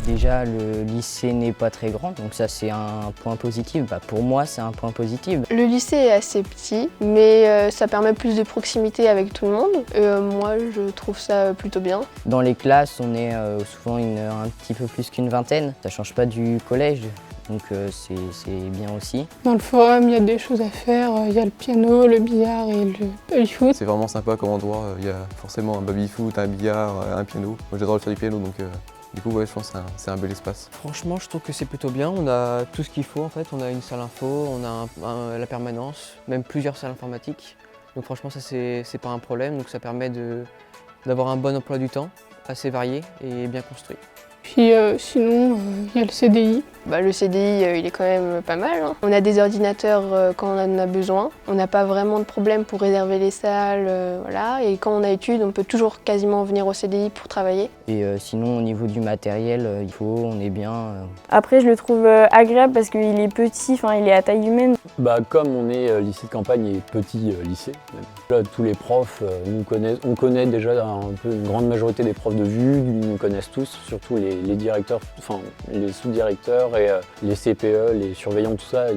Déjà, le lycée n'est pas très grand, donc ça c'est un point positif. Pour moi, c'est un point positif. Le lycée est assez petit, mais ça permet plus de proximité avec tout le monde. Moi, je trouve ça plutôt bien. Dans les classes, on est souvent un petit peu plus qu'une vingtaine. Ça change pas du collège, donc c'est bien aussi. Dans le forum, il y a des choses à faire. Il y a le piano, le billard et le baby-foot. C'est vraiment sympa comme endroit. Il y a forcément un baby-foot, un billard, un piano. Moi, j'adore faire du piano, donc du coup, ouais, je pense que c'est un bel espace. Franchement, je trouve que c'est plutôt bien. On a tout ce qu'il faut en fait. On a une salle info, on a la permanence, même plusieurs salles informatiques. Donc franchement, ça c'est pas un problème. Donc ça permet d'avoir un bon emploi du temps, assez varié et bien construit. Puis sinon, il y a le CDI. Le CDI, il est quand même pas mal, hein. On a des ordinateurs quand on en a besoin. On n'a pas vraiment de problème pour réserver les salles, voilà. Et quand on a études, on peut toujours quasiment venir au CDI pour travailler. Et sinon, au niveau du matériel, on est bien. Après, je le trouve agréable parce qu'il est petit, il est à taille humaine. Comme on est lycée de campagne et petit lycée, là, tous les profs nous connaissent. On connaît déjà un peu une grande majorité des profs de vue, ils nous connaissent tous, surtout les directeurs, les sous-directeurs et les CPE, les surveillants, tout ça.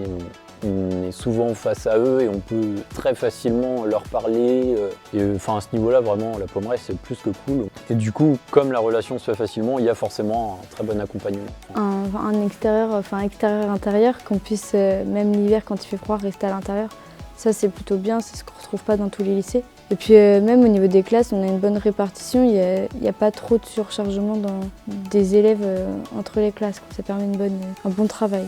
On est souvent face à eux et on peut très facilement leur parler. À ce niveau-là, vraiment, la Pommeraye, c'est plus que cool. Et du coup, comme la relation se fait facilement, il y a forcément un très bon accompagnement. Un extérieur, extérieur-intérieur, qu'on puisse, même l'hiver, quand il fait froid, rester à l'intérieur. Ça, c'est plutôt bien, c'est ce qu'on ne retrouve pas dans tous les lycées. Et puis même au niveau des classes, on a une bonne répartition, il n'y a pas trop de surchargement des élèves entre les classes. Ça permet un bon travail.